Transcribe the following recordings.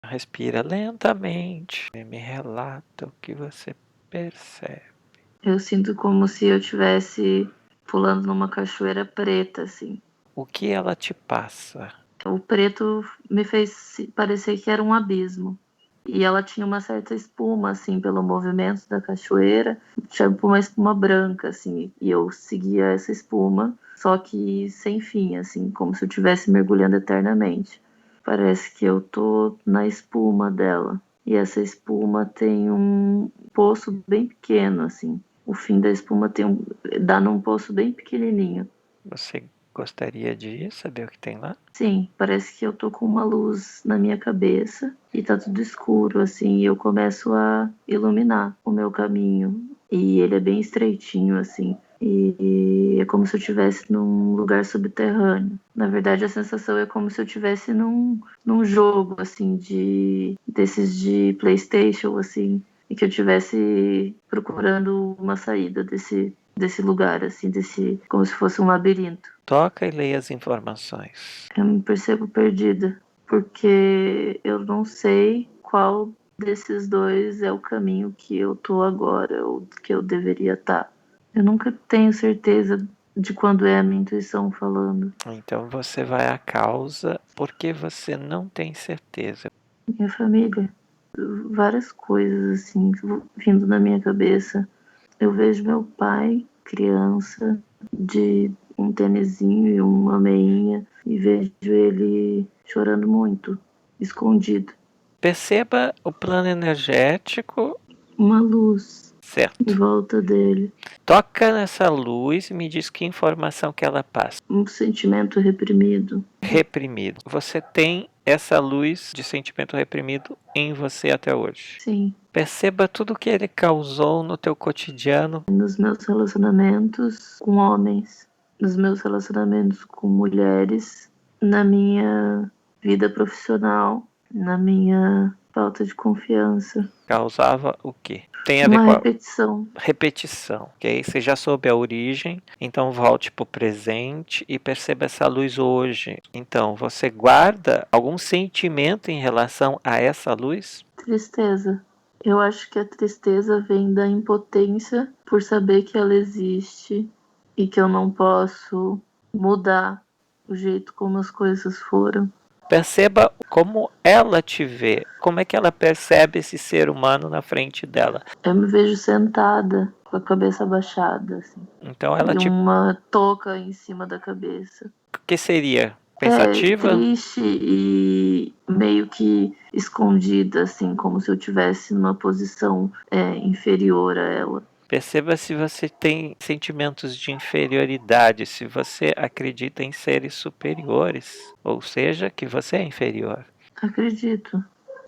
Respira lentamente e me relata o que você percebe. Eu sinto como se eu estivesse pulando numa cachoeira preta, assim. O que ela te passa? O preto me fez parecer que era um abismo. E ela tinha uma certa espuma, assim, pelo movimento da cachoeira. Tinha uma espuma branca, assim, e eu seguia essa espuma, só que sem fim, assim, como se eu estivesse mergulhando eternamente. Parece que eu tô na espuma dela. E essa espuma tem um poço bem pequeno, assim. O fim da espuma dá num poço bem pequenininho. Você gostaria de saber o que tem lá? Sim, parece que eu tô com uma luz na minha cabeça e tá tudo escuro, assim, e eu começo a iluminar o meu caminho. E ele é bem estreitinho, assim, e é como se eu estivesse num lugar subterrâneo. Na verdade, a sensação é como se eu estivesse num jogo, assim, desses de PlayStation, assim, e que eu estivesse procurando uma saída desse lugar, assim, como se fosse um labirinto. Toca e leia as informações. Eu me percebo perdida, porque eu não sei qual desses dois é o caminho que eu tô agora, ou que eu deveria estar. Eu nunca tenho certeza de quando é a minha intuição falando. Então você vai à causa porque você não tem certeza. Minha família, várias coisas assim vindo na minha cabeça. Eu vejo meu pai, criança, de um tênisinho e uma meinha, e vejo ele chorando muito, escondido. Perceba o plano energético, Uma luz em certo? volta dele, Toca nessa luz e me diz que informação que ela passa. um sentimento reprimido. Reprimido. Você tem essa luz de sentimento reprimido em você até hoje. Sim, Perceba tudo o que ele causou no teu cotidiano. nos meus relacionamentos com homens, nos meus relacionamentos com mulheres, na minha vida profissional, na minha falta de confiança. Causava o quê? Tem a ver Uma com a repetição. repetição, ok? Você já soube a origem, então volte para o presente e perceba essa luz hoje. Então, você guarda algum sentimento em relação a essa luz? Tristeza. Eu acho que a tristeza vem da impotência por saber que ela existe e que eu não posso mudar o jeito como as coisas foram. Perceba como ela te vê, como é que ela percebe esse ser humano na frente dela. Eu me vejo sentada, com a cabeça abaixada, assim, Então ela e te... uma touca em cima da cabeça. O que seria? É Pensativa? triste e meio que escondida, assim, como se eu tivesse numa posição inferior a ela. Perceba se você tem sentimentos de inferioridade, se você acredita em seres superiores, ou seja, que você é inferior. Acredito.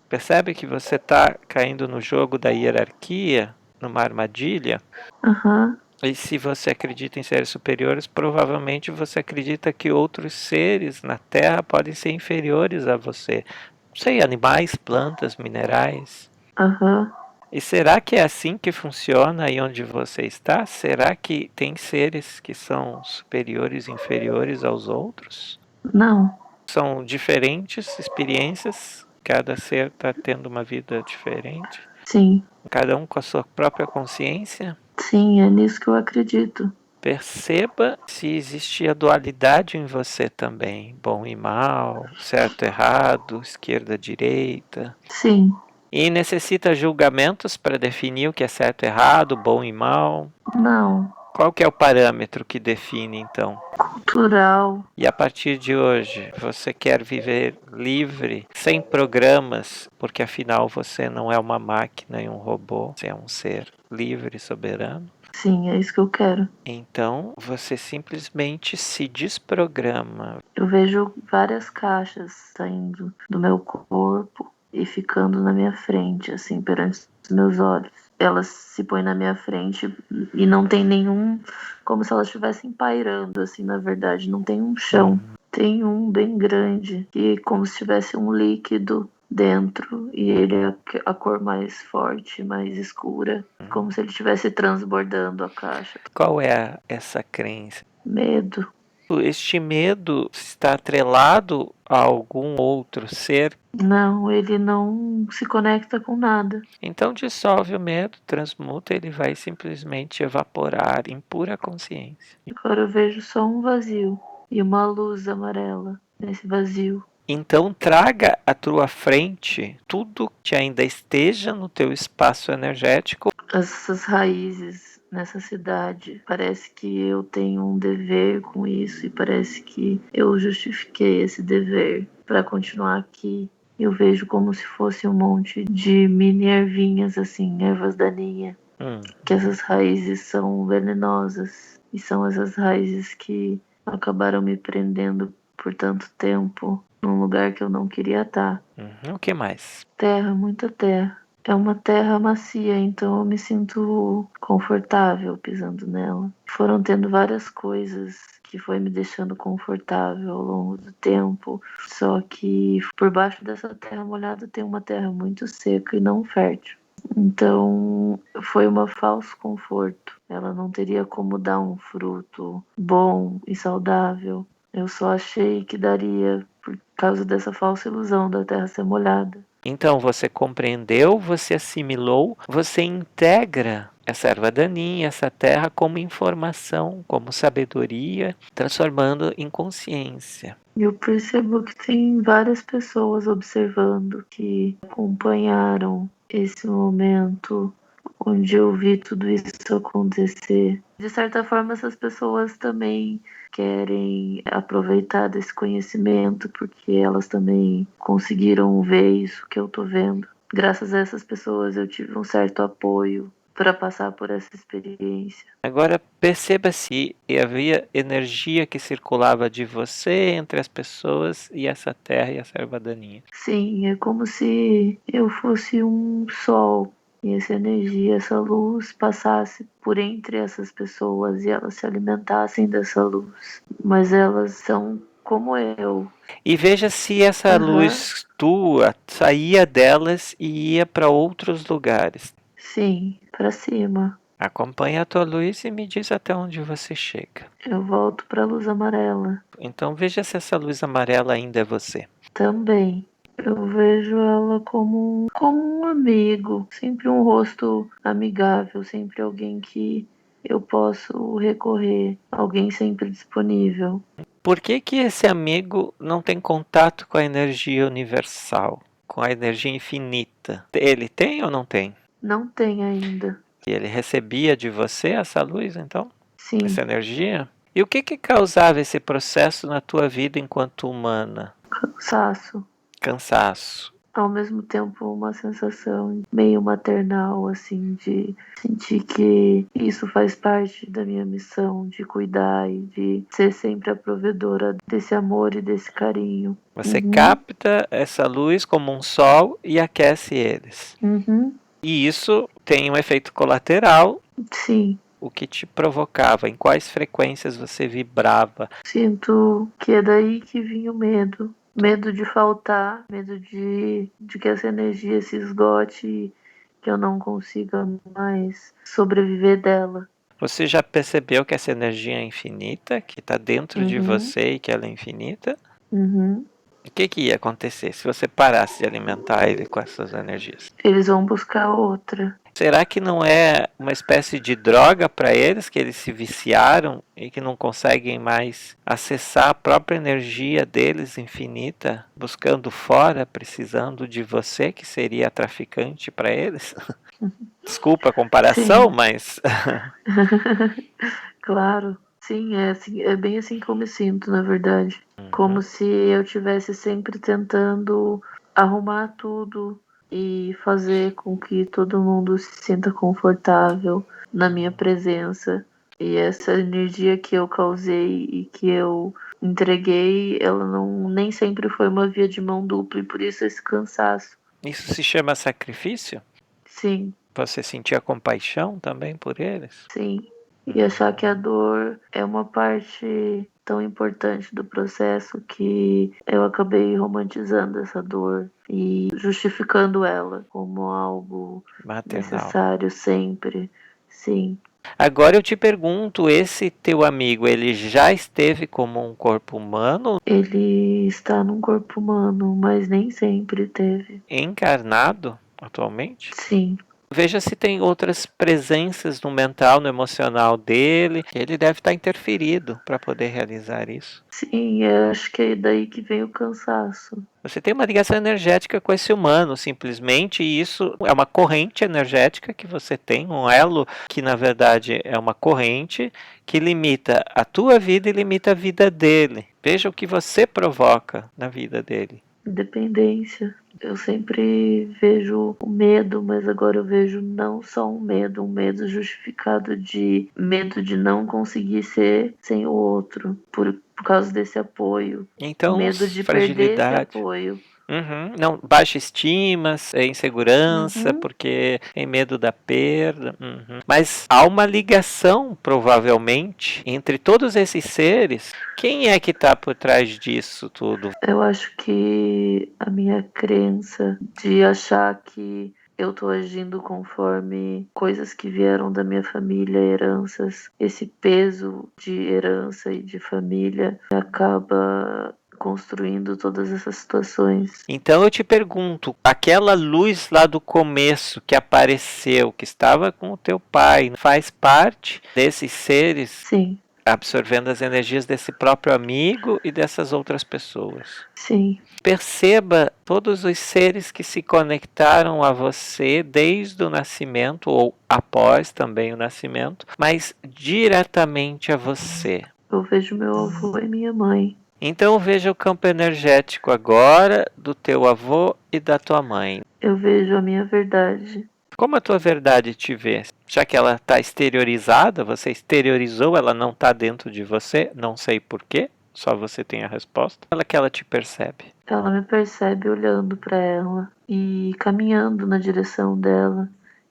Percebe que você está caindo no jogo da hierarquia, numa armadilha? Aham. E se você acredita em seres superiores, provavelmente você acredita que outros seres na Terra podem ser inferiores a você. Não sei, animais, plantas, minerais. Aham. E será que é assim que funciona aí onde você está? Será que tem seres que são superiores e inferiores aos outros? Não. São diferentes experiências, cada ser está tendo uma vida diferente, Sim. cada um com a sua própria consciência. Sim, é nisso que eu acredito. Perceba se existe a dualidade em você também, bom e mal, certo e errado, esquerda e direita. Sim. E necessita julgamentos para definir o que é certo e errado, bom e mal. Não. Qual que é o parâmetro que define então? Cultural. E a partir de hoje, você quer viver livre, sem programas, porque afinal você não é uma máquina e um robô, você é um ser livre e soberano. Sim, é isso que eu quero. Então você simplesmente se desprograma. Eu vejo várias caixas saindo do meu corpo e ficando na minha frente, assim, perante os meus olhos. Elas se põem na minha frente e não tem nenhum, como se elas estivessem pairando, assim, na verdade, não tem um chão. Tem um bem grande, e como se tivesse um líquido dentro, e ele é a cor mais forte, mais escura, como se ele estivesse transbordando a caixa. Qual é essa crença? Medo. Este medo está atrelado a algum outro ser? Não, ele não se conecta com nada. Então dissolve o medo, transmuta, ele vai simplesmente evaporar em pura consciência. Agora eu vejo só um vazio e uma luz amarela nesse vazio. Então traga à tua frente tudo que ainda esteja no teu espaço energético. Essas raízes nessa cidade, parece que eu tenho um dever com isso e parece que eu justifiquei esse dever para continuar aqui. Eu vejo como se fosse um monte de mini ervinhas, assim, ervas daninhas, que essas raízes são venenosas e são essas raízes que acabaram me prendendo por tanto tempo num lugar que eu não queria estar. O que mais? Terra, muita terra. É uma terra macia, então eu me sinto confortável pisando nela. Foram tendo várias coisas que foi me deixando confortável ao longo do tempo, só que por baixo dessa terra molhada tem uma terra muito seca e não fértil. Então foi um falso conforto. Ela não teria como dar um fruto bom e saudável. Eu só achei que daria por causa dessa falsa ilusão da terra ser molhada. Então você compreendeu, você assimilou, você integra essa erva daninha, essa terra como informação, como sabedoria, transformando em consciência. Eu percebo que tem várias pessoas observando que acompanharam esse momento onde eu vi tudo isso acontecer. De certa forma, essas pessoas também querem aproveitar desse conhecimento porque elas também conseguiram ver isso que eu tô vendo. Graças a essas pessoas eu tive um certo apoio para passar por essa experiência. Agora perceba se havia energia que circulava de você entre as pessoas e essa terra e essa erva daninha. Sim, é como se eu fosse um sol e essa energia, essa luz passasse por entre essas pessoas e elas se alimentassem dessa luz. Mas elas são como eu. E veja se essa Aham. luz tua saía delas e ia para outros lugares. Sim, para cima. Acompanhe a tua luz e me diz até onde você chega. Eu volto para a luz amarela. Então veja se essa luz amarela ainda é você. Também. Eu vejo ela como um amigo, sempre um rosto amigável, sempre alguém que eu posso recorrer, alguém sempre disponível. Por que que esse amigo não tem contato com a energia universal, com a energia infinita? Ele tem ou não tem? Não tem ainda. E ele recebia de você essa luz, então? Essa Sim, energia? E o que que causava esse processo na tua vida enquanto humana? cansaço. Cansaço. Ao mesmo tempo, uma sensação meio maternal, assim, de sentir que isso faz parte da minha missão, de cuidar e de ser sempre a provedora desse amor e desse carinho. Você Uhum, capta essa luz como um sol e aquece eles. uhum, E isso tem um efeito colateral. sim. O que te provocava? Em quais frequências você vibrava? Sinto que é daí que vinha o medo. Medo de faltar, medo de que essa energia se esgote e que eu não consiga mais sobreviver dela. Você já percebeu que essa energia é infinita, que está dentro de Uhum, você e que ela é infinita? uhum. O que que ia acontecer se você parasse de alimentar ele com essas energias? Eles vão buscar outra. Será que não é uma espécie de droga para eles, que eles se viciaram e que não conseguem mais acessar a própria energia deles infinita, buscando fora, precisando de você, que seria a traficante para eles? Desculpa a comparação, Sim, mas claro. Sim, é assim, é bem assim que eu me sinto, na verdade. Como se eu tivesse sempre tentando arrumar tudo e fazer com que todo mundo se sinta confortável na minha presença. E essa energia que eu causei e que eu entreguei, ela não nem sempre foi uma via de mão dupla e por isso esse cansaço. isso se chama sacrifício? Sim, Você sentia compaixão também por eles? sim. E achar que a dor é uma parte tão importante do processo que eu acabei romantizando essa dor e justificando ela como algo Maternal. necessário sempre. Sim. Agora eu te pergunto, esse teu amigo, ele já esteve como um corpo humano, Ele está num corpo humano, mas nem sempre teve. encarnado atualmente? Sim, Veja se tem outras presenças no mental, no emocional dele. Ele deve estar interferido para poder realizar isso. sim, eu acho que é daí que vem o cansaço. Você tem uma ligação energética com esse humano, simplesmente, e isso é uma corrente energética que você tem, um elo que na verdade é uma corrente que limita a tua vida e limita a vida dele. Veja o que você provoca na vida dele. Dependência. Eu sempre vejo o medo, mas agora eu vejo não só um medo justificado de medo de não conseguir ser sem o outro, por causa desse apoio. Então, Medo de perder esse fragilidade. apoio. Uhum. Não, baixa estima, insegurança, Uhum. porque tem medo da perda. Uhum. Mas há uma ligação, provavelmente, entre todos esses seres. Quem é que está por trás disso tudo? Eu acho que a minha crença de achar que eu tô agindo conforme coisas que vieram da minha família, heranças, esse peso de herança e de família acaba construindo todas essas situações. Então eu te pergunto, aquela luz lá do começo que apareceu, que estava com o teu pai, faz parte desses seres Sim, absorvendo as energias desse próprio amigo e dessas outras pessoas? sim, Perceba todos os seres que se conectaram a você desde o nascimento ou após também o nascimento, mas diretamente a você. eu vejo meu avô e minha mãe. Então veja o campo energético agora do teu avô e da tua mãe. Eu vejo a minha verdade. Como a tua verdade te vê? Já que ela está exteriorizada, você exteriorizou, ela não está dentro de você, não sei porquê, só você tem a resposta. Ela que ela te percebe. Ela me percebe olhando para ela e caminhando na direção dela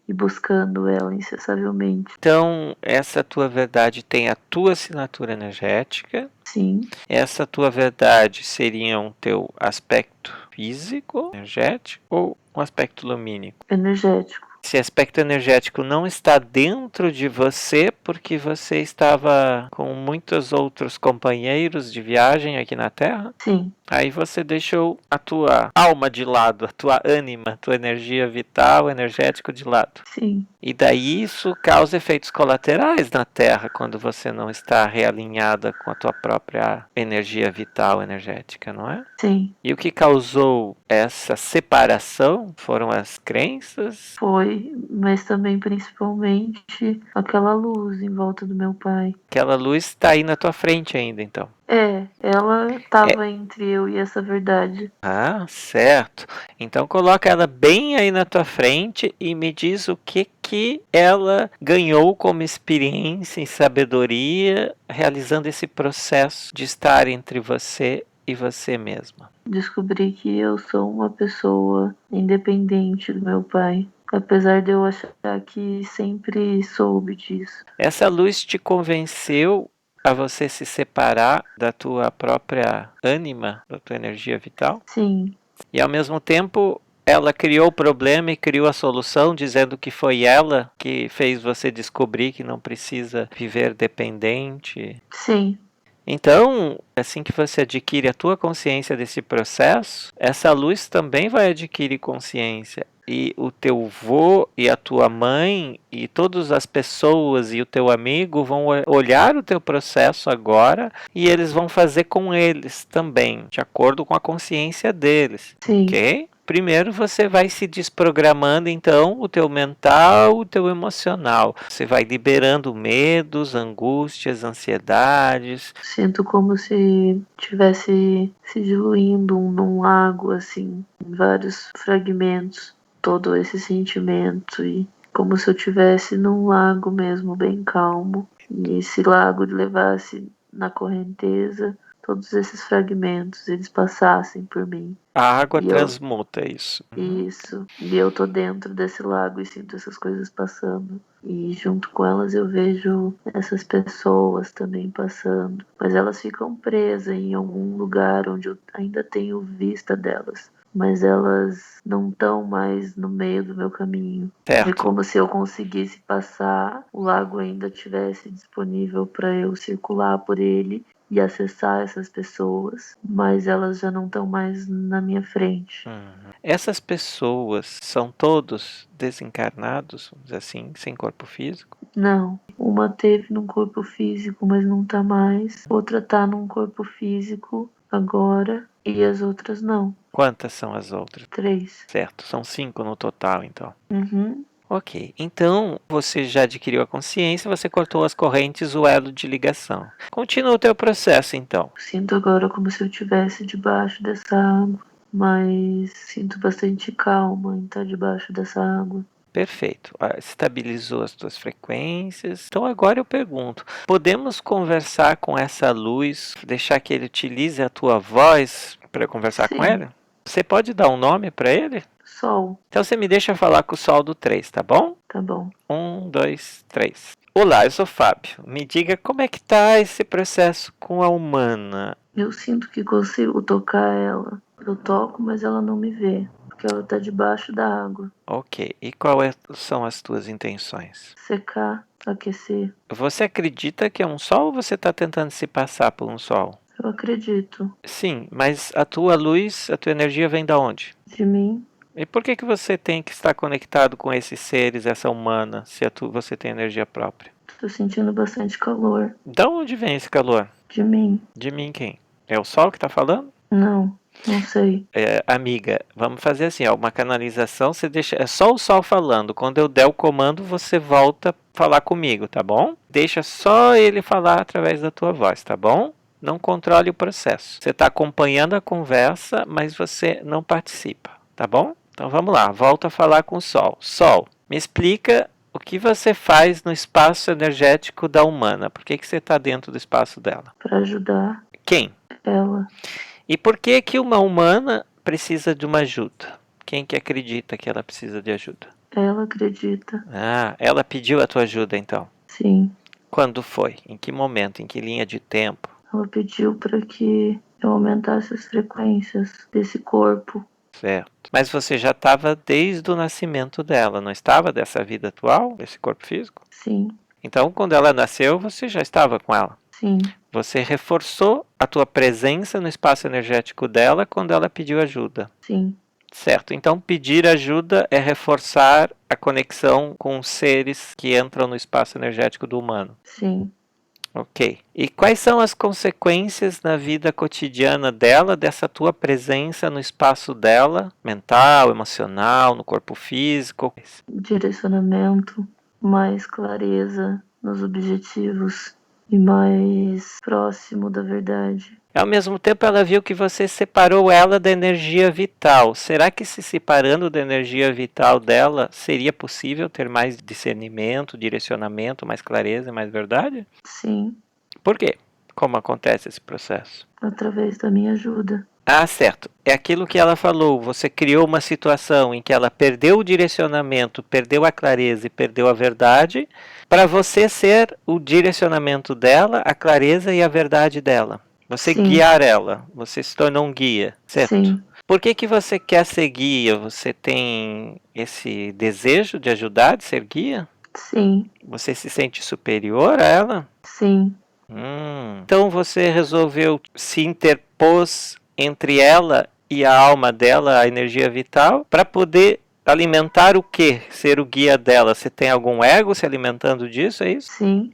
e buscando ela incessavelmente. Então, essa tua verdade tem a tua assinatura energética. Sim, Essa tua verdade seria um teu aspecto físico, energético, ou um aspecto lumínico? energético. Esse aspecto energético não está dentro de você porque você estava com muitos outros companheiros de viagem aqui na Terra? Sim, Aí você deixou a tua alma de lado, a tua ânima, a tua energia vital, energético de lado. sim, E daí isso causa efeitos colaterais na Terra quando você não está realinhada com a tua própria energia vital, energética, não é? sim. E o que causou essa separação foram as crenças. Foi, mas também principalmente aquela luz em volta do meu pai. Aquela luz está aí na tua frente ainda, então. Ela É. estava entre eu e essa verdade. Ah, certo. Então coloca ela bem aí na tua frente e me diz o que ela ganhou como experiência e sabedoria realizando esse processo de estar entre você e você mesma. Descobri que eu sou uma pessoa independente do meu pai. Apesar de eu achar que sempre soube disso. Essa luz te convenceu a você se separar da tua própria ânima, da tua energia vital? Sim, E ao mesmo tempo, ela criou o problema e criou a solução, dizendo que foi ela que fez você descobrir que não precisa viver dependente. sim, Então, assim que você adquire a tua consciência desse processo, essa luz também vai adquirir consciência. E o teu vô e a tua mãe e todas as pessoas e o teu amigo vão olhar o teu processo agora e eles vão fazer com eles também, de acordo com a consciência deles, sim, ok? Primeiro você vai se desprogramando então o teu mental, o teu emocional. Você vai liberando medos, angústias, ansiedades. sinto como se tivesse se diluindo num lago, assim, em vários fragmentos, todo esse sentimento e como se eu tivesse num lago mesmo bem calmo e esse lago levasse na correnteza todos esses fragmentos, eles passassem por mim. A água E eu, transmuta isso. isso, e eu tô dentro desse lago e sinto essas coisas passando. E junto com elas eu vejo essas pessoas também passando. Mas elas ficam presas em algum lugar onde eu ainda tenho vista delas. mas elas não estão mais no meio do meu caminho. É Certo. como se eu conseguisse passar, o lago ainda tivesse disponível para eu circular por ele e acessar essas pessoas, mas elas já não estão mais na minha frente. Essas pessoas são todos desencarnados, vamos dizer assim, sem corpo físico? Não, uma teve num corpo físico, mas não tá mais. Outra tá num corpo físico agora e as outras não. Quantas são as outras? 3. Certo, são 5 no total, então. Uhum. Ok, então você já adquiriu a consciência, você cortou as correntes, o elo de ligação. Continua o teu processo, então. Sinto agora como se eu estivesse debaixo dessa água, mas sinto bastante calma em estar debaixo dessa água. Perfeito. Estabilizou as tuas frequências. Então agora eu pergunto: podemos conversar com essa luz, deixar que ele utilize a tua voz para conversar com Sim, ele? Você pode dar um nome para ele? sol, Então você me deixa falar com o sol do 3, tá bom? tá bom. 1, 2, 3. Olá, eu sou Fábio. Me diga como é que tá esse processo com a humana? Eu sinto que consigo tocar ela. Eu toco, mas ela não me vê, porque ela tá debaixo da água. Ok, e quais são as tuas intenções? Secar, aquecer. Você acredita que é um sol ou você está tentando se passar por um sol? Eu acredito. Sim, mas a tua luz, a tua energia vem da onde? De mim, E por que você tem que estar conectado com esses seres, essa humana, se você tem energia própria? tô sentindo bastante calor. Da onde vem esse calor? De mim, De mim quem? É o sol que está falando? não, não sei. Amiga, vamos fazer assim, ó, uma canalização, você deixa, é só o sol falando. Quando eu der o comando, você volta a falar comigo, tá bom? Deixa só ele falar através da tua voz, tá bom? Não controle o processo. Você está acompanhando a conversa, mas você não participa, tá bom? Então vamos lá, volta a falar com o sol. Sol, me explica o que você faz no espaço energético da humana. Por que você está dentro do espaço dela? Para ajudar Quem? ela. E por que que uma humana precisa de uma ajuda? Quem que acredita que ela precisa de ajuda? Ela acredita. Ah, ela pediu a tua ajuda então. Sim, Quando foi? Em que momento? Em que linha de tempo? ela pediu para que eu aumentasse as frequências desse corpo. Certo. Mas você já estava desde o nascimento dela, não estava dessa vida atual, desse corpo físico? Sim, Então, quando ela nasceu, você já estava com ela. sim, Você reforçou a tua presença no espaço energético dela quando ela pediu ajuda. sim, Certo, então pedir ajuda é reforçar a conexão com os seres que entram no espaço energético do humano. sim. Ok. E quais são as consequências na vida cotidiana dela, dessa tua presença no espaço dela, mental, emocional, no corpo físico? Direcionamento, mais clareza nos objetivos e mais próximo da verdade. Ao mesmo tempo, ela viu que você separou ela da energia vital. Será que se separando da energia vital dela, seria possível ter mais discernimento, direcionamento, mais clareza e mais verdade? Sim, Por quê? Como acontece esse processo? através da minha ajuda. Ah, certo. É aquilo que ela falou. Você criou uma situação em que ela perdeu o direcionamento, perdeu a clareza e perdeu a verdade, para você ser o direcionamento dela, a clareza e a verdade dela. Você Sim, guiar ela. Você se tornou um guia, certo? sim, Por que que você quer ser guia? Você tem esse desejo de ajudar, de ser guia? sim, Você se sente superior a ela? sim, Então você resolveu se interpôs entre ela e a alma dela, a energia vital, para poder alimentar o quê? Ser o guia dela. Você tem algum ego se alimentando disso, é isso? sim,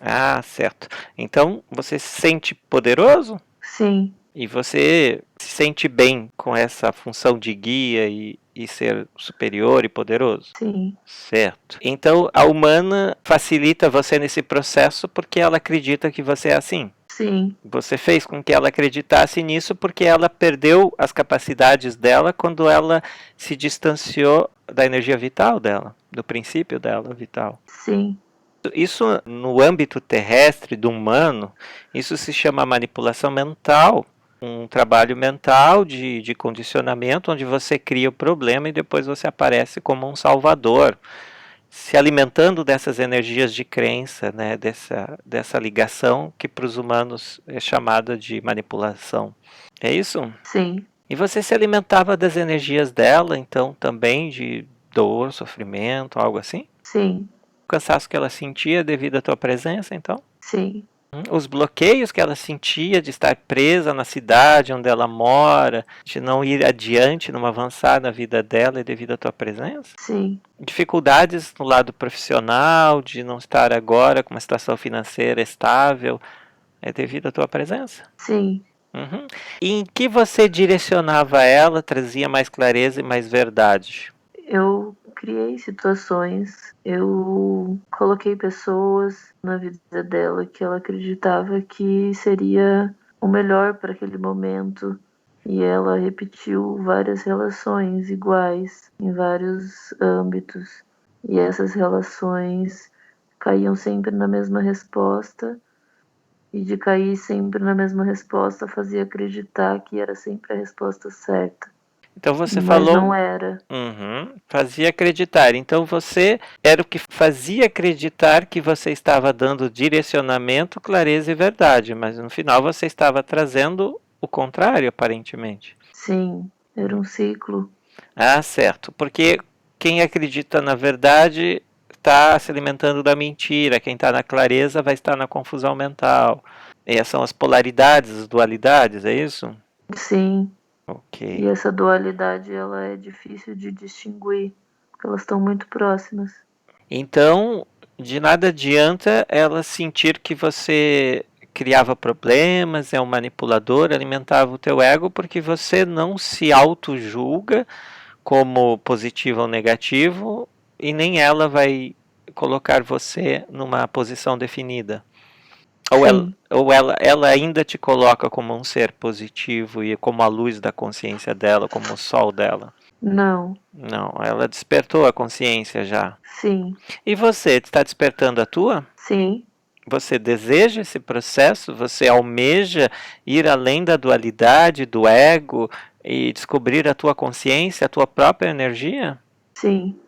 Ah, certo. Então você se sente poderoso sim, e você se sente bem com essa função de guia e ser superior e poderoso. sim, Certo. Então a humana facilita você nesse processo porque ela acredita que você é assim. sim, Você fez com que ela acreditasse nisso porque ela perdeu as capacidades dela quando ela se distanciou da energia vital dela, do princípio dela vital. sim, Isso no âmbito terrestre do humano, isso se chama manipulação mental, um trabalho mental de condicionamento onde você cria o problema e depois você aparece como um salvador, se alimentando dessas energias de crença, né, dessa ligação que para os humanos é chamada de manipulação. É isso? sim. E você se alimentava das energias dela, então, também de dor, sofrimento, algo assim? Sim, O cansaço que ela sentia devido à tua presença, então? sim, Os bloqueios que ela sentia de estar presa na cidade onde ela mora, de não ir adiante, não avançar na vida dela, é devido à tua presença? sim, Dificuldades no lado profissional, de não estar agora com uma situação financeira estável, é devido à tua presença? sim. Uhum. E em que você direcionava ela, trazia mais clareza e mais verdade? Eu criei situações, eu coloquei pessoas na vida dela que ela acreditava que seria o melhor para aquele momento. E ela repetiu várias relações iguais em vários âmbitos. E essas relações caíam sempre na mesma resposta. E de cair sempre na mesma resposta fazia acreditar que era sempre a resposta certa. Então você Mas não falou, era. fazia acreditar. Então você era o que fazia acreditar que você estava dando direcionamento, clareza e verdade, mas no final você estava trazendo o contrário, aparentemente. Sim, era um ciclo. Ah, certo. Porque quem acredita na verdade está se alimentando da mentira. Quem está na clareza vai estar na confusão mental. E essas são as polaridades, as dualidades, é isso? Sim, e Ok. essa dualidade ela é difícil de distinguir, porque elas estão muito próximas. Então, de nada adianta ela sentir que você criava problemas, é um manipulador, alimentava o teu ego, porque você não se auto-julga como positivo ou negativo, e nem ela vai colocar você numa posição definida. Sim, Ela ainda te coloca como um ser positivo e como a luz da consciência dela, como o sol dela. não, Não, ela despertou a consciência já. sim, E você, está despertando a tua? sim, Você deseja esse processo? Você almeja ir além da dualidade, do ego e descobrir a tua consciência, a tua própria energia? sim.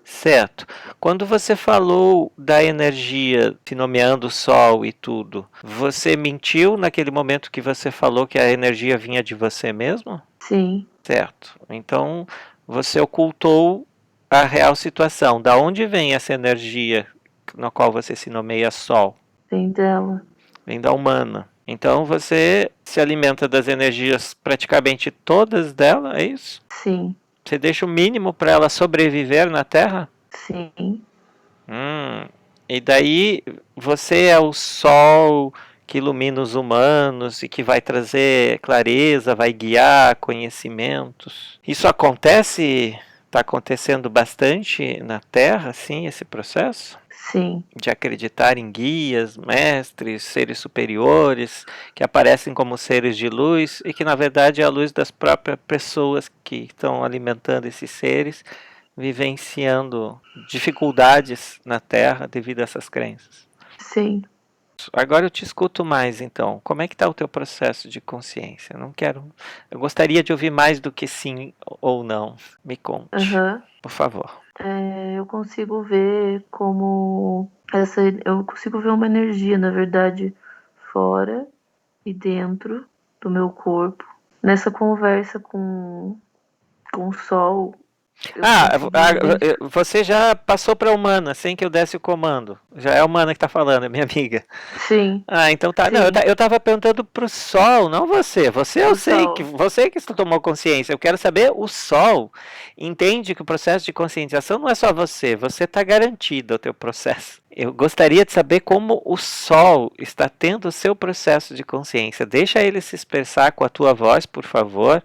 Certo. Quando você falou da energia, se nomeando o Sol e tudo, você mentiu naquele momento que você falou que a energia vinha de você mesmo? Sim, Certo. Então você ocultou a real situação. Da onde vem essa energia na qual você se nomeia Sol? vem dela. Vem da humana. Então você se alimenta das energias praticamente todas dela, é isso? Sim, Você deixa o mínimo para ela sobreviver na Terra? sim, E daí você é o sol que ilumina os humanos e que vai trazer clareza, vai guiar conhecimentos. Isso acontece, está acontecendo bastante na Terra, sim, esse processo? sim, De acreditar em guias, mestres, seres superiores que aparecem como seres de luz e que na verdade é a luz das próprias pessoas que estão alimentando esses seres, vivenciando dificuldades na Terra devido a essas crenças. sim. Agora eu te escuto mais, então. Como é que está o teu processo de consciência? Eu não quero. Eu gostaria de ouvir mais do que sim ou não. Me conte, Aham. por favor. Eu consigo ver como essa. Eu consigo ver uma energia, na verdade, fora e dentro do meu corpo. Nessa conversa com o sol, eu Ah, consegui identificar. você já passou para a humana sem que eu desse o comando. Já é a humana que está falando, é minha amiga. Sim, Ah, então tá. Não, sim, eu estava perguntando pro Sol, não você. Você eu pro sei que sol. você que tomou consciência. Eu quero saber o Sol. Entende que o processo de conscientização não é só você. Você está garantido o teu processo. Eu gostaria de saber como o Sol está tendo o seu processo de consciência. Deixa ele se expressar com a tua voz, por favor,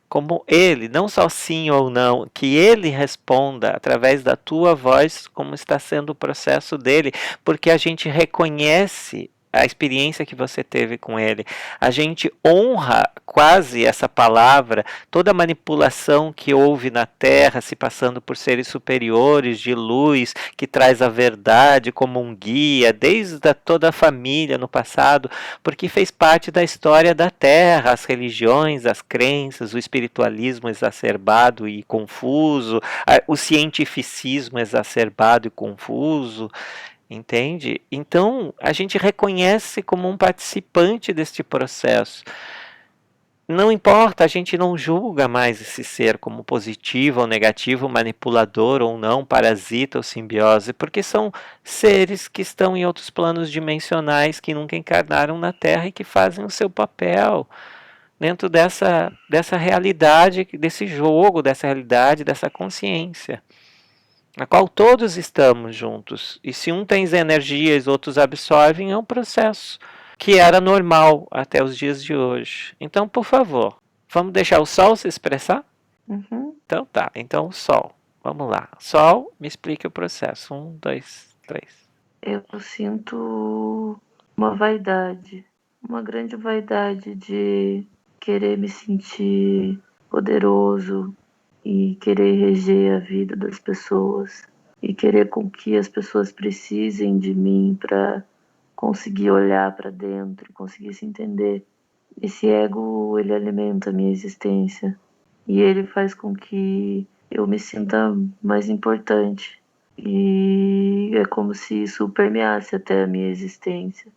como ele, não só sim ou não, que ele responda através da tua voz como está sendo o processo dele, porque a gente reconhece a experiência que você teve com ele. A gente honra quase essa palavra, toda a manipulação que houve na Terra, se passando por seres superiores de luz, que traz a verdade como um guia, desde toda a família no passado, porque fez parte da história da Terra, as religiões, as crenças, o espiritualismo exacerbado e confuso, o cientificismo exacerbado e confuso, entende? Então, a gente reconhece como um participante deste processo. não importa, a gente não julga mais esse ser como positivo ou negativo, manipulador ou não, parasita ou simbiose, porque são seres que estão em outros planos dimensionais que nunca encarnaram na Terra e que fazem o seu papel dentro dessa realidade, desse jogo, dessa realidade, dessa consciência, na qual todos estamos juntos. E se um tem energias, outros absorvem, é um processo que era normal até os dias de hoje. Então, por favor, vamos deixar o Sol se expressar? Uhum. Então tá, então o Sol. Vamos lá. Sol, me explique o processo. 1, 2, 3. Eu sinto uma vaidade, uma grande vaidade de querer me sentir poderoso e querer reger a vida das pessoas e querer com que as pessoas precisem de mim para conseguir olhar para dentro, conseguir se entender. Esse ego, ele alimenta a minha existência e ele faz com que eu me sinta mais importante. E é como se isso permeasse até a minha existência.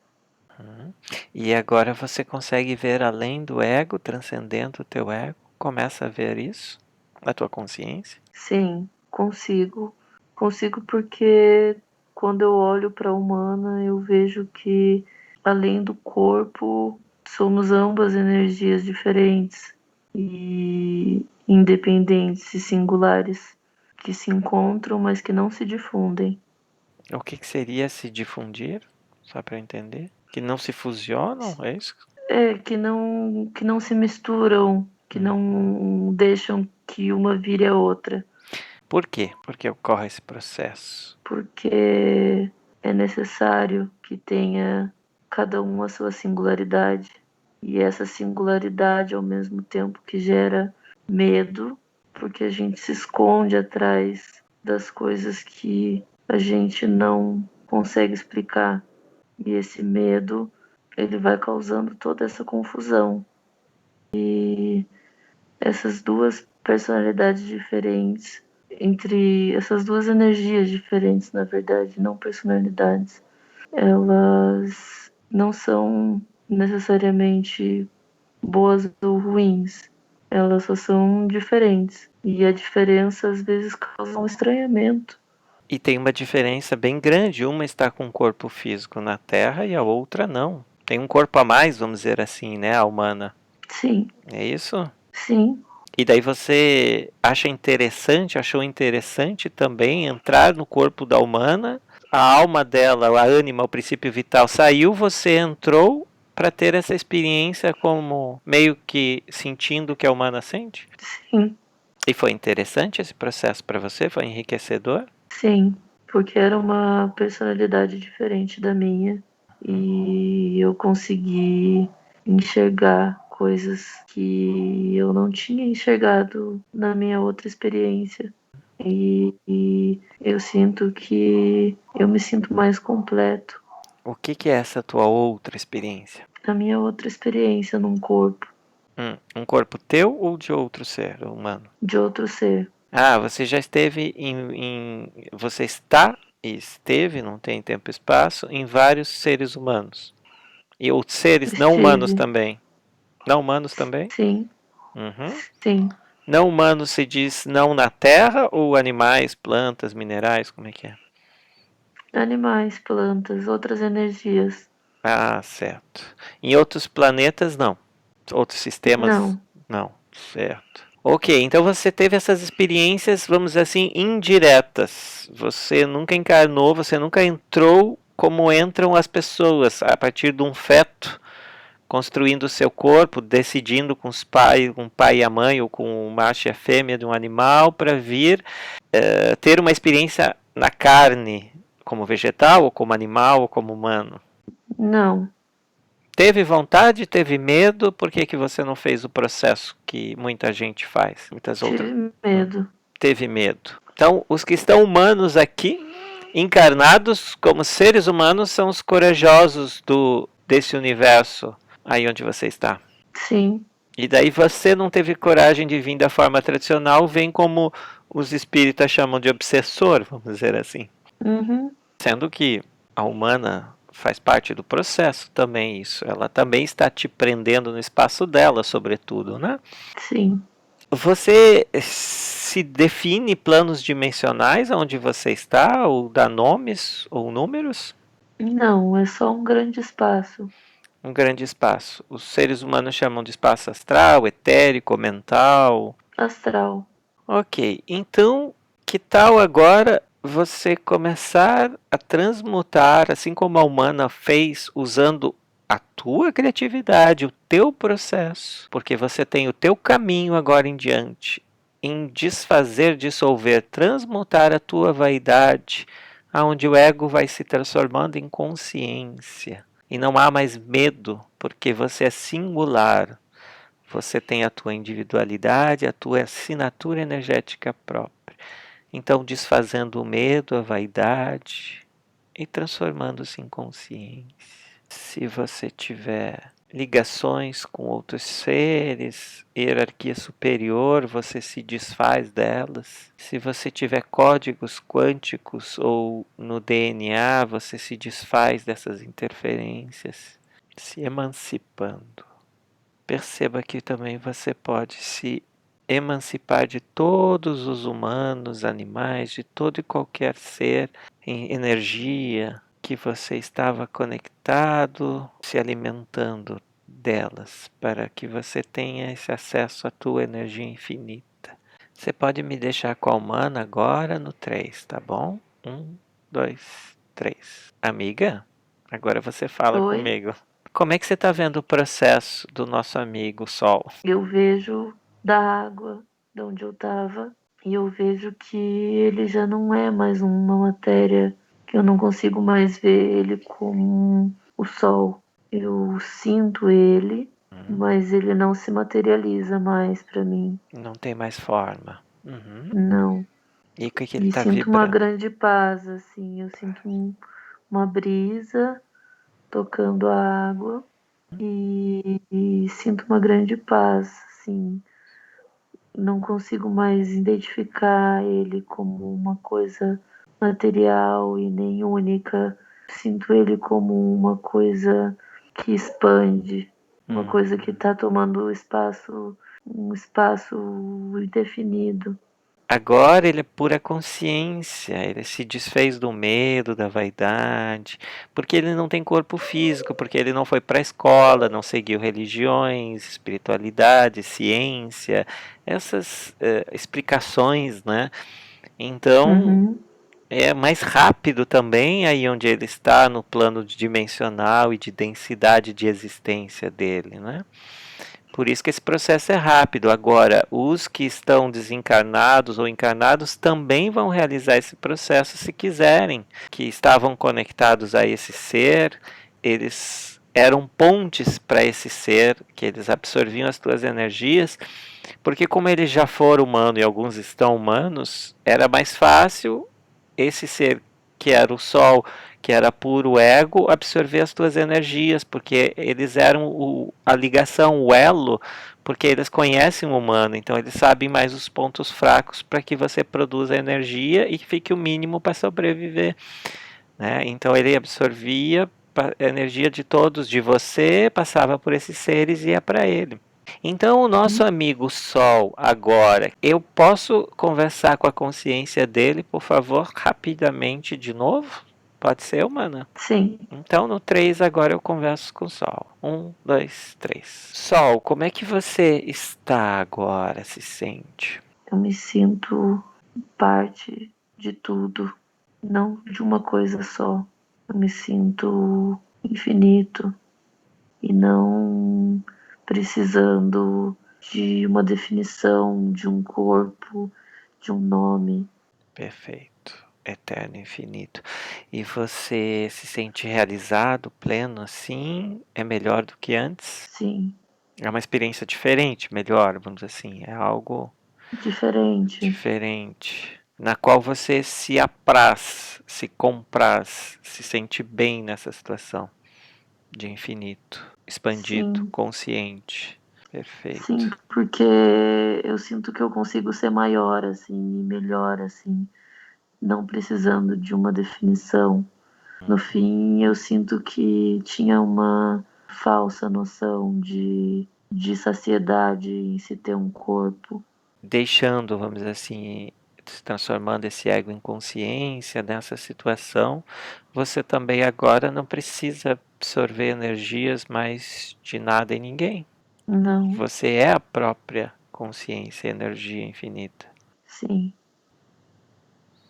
E agora você consegue ver além do ego, transcendendo o teu ego? Começa a ver isso na tua consciência? Sim, consigo. Consigo porque quando eu olho para a humana, eu vejo que além do corpo, somos ambas energias diferentes e independentes e singulares que se encontram, mas que não se difundem. O que seria se difundir? Só para eu entender. Que não se fusionam, é isso? É, que não se misturam, que não deixam que uma vire a outra. Por quê? Porque ocorre esse processo. Porque é necessário que tenha cada um a sua singularidade. E essa singularidade, ao mesmo tempo que gera medo, porque a gente se esconde atrás das coisas que a gente não consegue explicar. E esse medo, ele vai causando toda essa confusão. E essas duas personalidades diferentes, entre essas duas energias diferentes, na verdade, não personalidades, elas não são necessariamente boas ou ruins, elas só são diferentes. E a diferença às vezes causa um estranhamento. E tem uma diferença bem grande. Uma está com um corpo físico na Terra e a outra não. Tem um corpo a mais, vamos dizer assim, né? A humana. Sim, É isso? sim, E daí você achou interessante também entrar no corpo da humana. A alma dela, a ânima, o princípio vital saiu, você entrou para ter essa experiência como meio que sentindo o que a humana sente? sim, E foi interessante esse processo para você? Foi enriquecedor? sim, porque era uma personalidade diferente da minha e eu consegui enxergar coisas que eu não tinha enxergado na minha outra experiência. E eu sinto que eu me sinto mais completo. O que é essa tua outra experiência? A minha outra experiência num corpo Um corpo teu ou de outro ser humano? de outro ser. Ah, você já esteve você está e esteve, não tem tempo e espaço, em vários seres humanos. E outros seres não humanos Estive. também. Não humanos também? Sim, Uhum. sim. Não humanos se diz não na Terra ou animais, plantas, minerais, como é que é? Animais, plantas, outras energias. Ah, certo. Em outros planetas, não. Outros sistemas, Não, não. Certo. Ok, então você teve essas experiências, vamos dizer assim, indiretas. Você nunca encarnou, você nunca entrou como entram as pessoas, a partir de um feto, construindo o seu corpo, decidindo com os pais, com o pai e a mãe, ou com o macho e a fêmea de um animal, para vir ter uma experiência na carne, como vegetal, ou como animal, ou como humano. não. Teve vontade, teve medo, por que você não fez o processo que muita gente faz? Muitas outras. Tive medo. Teve medo. Então, os que estão humanos aqui, encarnados como seres humanos, são os corajosos desse universo aí onde você está. Sim, E daí você não teve coragem de vir da forma tradicional, vem como os espíritas chamam de obsessor, vamos dizer assim. uhum, Sendo que a humana faz parte do processo também isso. Ela também está te prendendo no espaço dela, sobretudo, né? Sim. Você se define planos dimensionais onde você está, ou dá nomes ou números? Não, é só um grande espaço. Um grande espaço. Os seres humanos chamam de espaço astral, etérico, mental. Astral. Ok, então que tal agora você começar a transmutar, assim como a humana fez, usando a tua criatividade, o teu processo, porque você tem o teu caminho agora em diante, em desfazer, dissolver, transmutar a tua vaidade, aonde o ego vai se transformando em consciência. E não há mais medo, porque você é singular. Você tem a tua individualidade, a tua assinatura energética própria. Então, desfazendo o medo, a vaidade e transformando-se em consciência. Se você tiver ligações com outros seres, hierarquia superior, você se desfaz delas. Se você tiver códigos quânticos ou no DNA, você se desfaz dessas interferências, se emancipando. Perceba que também você pode se emancipar de todos os humanos, animais, de todo e qualquer ser em energia que você estava conectado, se alimentando delas, para que você tenha esse acesso à tua energia infinita. Você pode me deixar com a humana agora no 3, tá bom? 1, 2, 3. Amiga, agora você fala Oi? comigo. Como é que você está vendo o processo do nosso amigo Sol? Eu vejo da água de onde eu estava e eu vejo que ele já não é mais uma matéria, que eu não consigo mais ver ele como o sol. Eu sinto ele, mas ele não se materializa mais para mim. Não tem mais forma. Não. E o que, que ele E está sinto uma vibrando? grande paz, assim. Eu sinto uma brisa tocando a água e sinto uma grande paz, assim. Não consigo mais identificar ele como uma coisa material e nem única. Sinto ele como uma coisa que expande, uma Hum. coisa que está tomando espaço, um espaço indefinido. Agora ele é pura consciência, ele se desfez do medo, da vaidade, porque ele não tem corpo físico, porque ele não foi para a escola, não seguiu religiões, espiritualidade, ciência, essas explicações, né? Então Uhum. é mais rápido também aí onde ele está no plano dimensional e de densidade de existência dele, né? Por isso que esse processo é rápido. Agora, os que estão desencarnados ou encarnados também vão realizar esse processo se quiserem, que estavam conectados a esse ser, eles eram pontes para esse ser, que eles absorviam as tuas energias, porque como eles já foram humanos e alguns estão humanos, era mais fácil esse ser que era o Sol, que era puro ego, absorver as tuas energias, porque eles eram a ligação, o elo, porque eles conhecem o humano, então eles sabem mais os pontos fracos para que você produza energia e fique o mínimo para sobreviver. Né? Então ele absorvia a energia de todos, de você, passava por esses seres e ia para ele. Então, o nosso amigo Sol, agora, eu posso conversar com a consciência dele, por favor, rapidamente de novo? Pode ser, humana? Sim, Então, no 3 agora eu converso com o Sol. 1, 2, 3. Sol, como é que você está agora, se sente? eu me sinto parte de tudo, não de uma coisa só. Eu me sinto infinito e não precisando de uma definição, de um corpo, de um nome. Perfeito. Eterno, infinito. E você se sente realizado, pleno assim? É melhor do que antes? Sim, É uma experiência diferente, melhor, vamos dizer assim. É algo diferente. diferente, na qual você se apraz, se compraz, se sente bem nessa situação de infinito, expandido, Sim, consciente. sim, Perfeito. porque eu sinto que eu consigo ser maior, assim, e melhor, assim, não precisando de uma definição, No fim, eu sinto que tinha uma falsa noção de saciedade em se ter um corpo. Deixando, vamos dizer assim, se transformando esse ego em consciência nessa situação, você também agora não precisa absorver energias mais de nada e ninguém. Não, Você é a própria consciência, energia infinita. sim.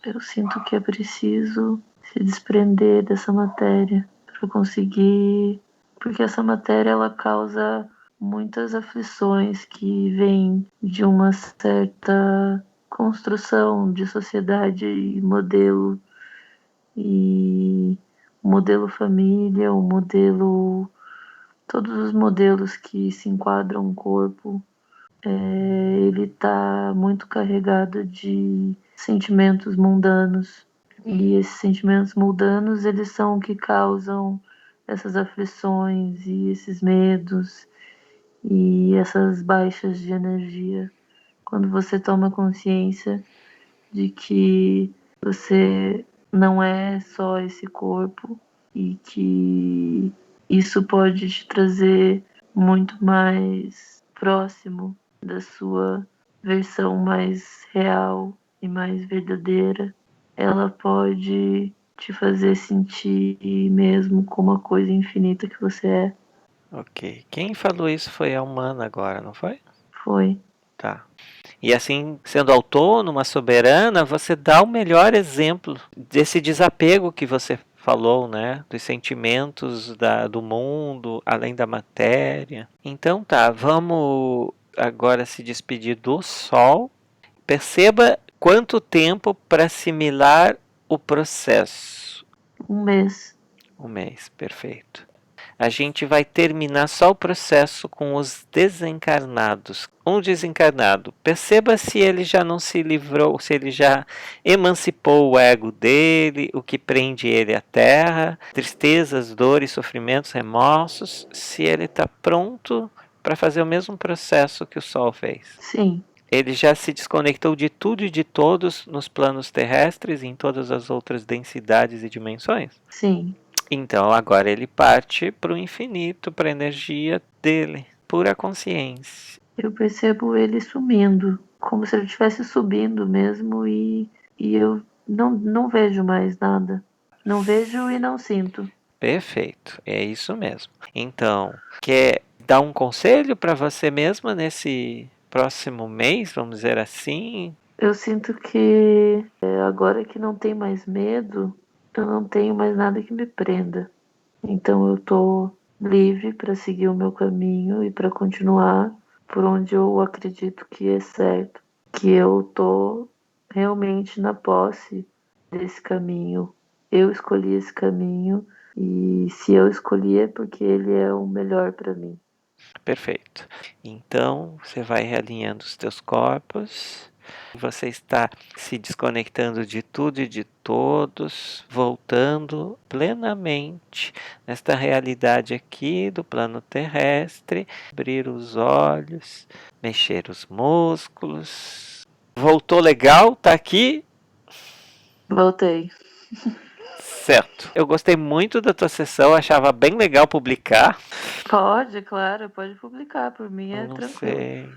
Eu sinto que é preciso se desprender dessa matéria para conseguir, porque essa matéria ela causa muitas aflições que vêm de uma certa construção de sociedade e modelo família, o modelo, todos os modelos que se enquadram um corpo, ele está muito carregado de sentimentos mundanos. E esses sentimentos mundanos, eles são o que causam essas aflições e esses medos e essas baixas de energia. Quando você toma consciência de que você não é só esse corpo e que isso pode te trazer muito mais próximo da sua versão mais real e mais verdadeira, ela pode te fazer sentir mesmo como a coisa infinita que você é. Ok. Quem falou isso foi a humana agora, não foi? Foi. Tá. E assim, sendo autônoma, soberana, você dá o melhor exemplo desse desapego que você falou, né? Dos sentimentos do mundo, além da matéria. Então tá, vamos agora se despedir do Sol. Perceba quanto tempo para assimilar o processo. Um mês. Um mês, perfeito. A gente vai terminar só o processo com os desencarnados. Um desencarnado, perceba se ele já não se livrou, se ele já emancipou o ego dele, o que prende ele à terra, tristezas, dores, sofrimentos, remorsos, se ele está pronto para fazer o mesmo processo que o Sol fez. Sim. Ele já se desconectou de tudo e de todos nos planos terrestres e em todas as outras densidades e dimensões. Sim. Então agora ele parte para o infinito, para a energia dele, pura consciência. Eu percebo ele sumindo, como se ele estivesse subindo mesmo e eu não vejo mais nada. Não vejo e não sinto. Perfeito, é isso mesmo. Então, quer dar um conselho para você mesma nesse próximo mês, vamos dizer assim? Eu sinto que agora que não tem mais medo, eu não tenho mais nada que me prenda. Então eu tô livre para seguir o meu caminho e para continuar por onde eu acredito que é certo, que eu tô realmente na posse desse caminho. Eu escolhi esse caminho e se eu escolhi é porque ele é o melhor para mim. Perfeito. Então, você vai realinhando os teus corpos. Você está se desconectando de tudo e de todos, voltando plenamente nesta realidade aqui do plano terrestre. Abrir os olhos, mexer os músculos. Voltou legal? Tá aqui? Voltei. Certo. Eu gostei muito da tua sessão, achava bem legal publicar. Pode, claro, pode publicar, por mim é Não tranquilo. sei.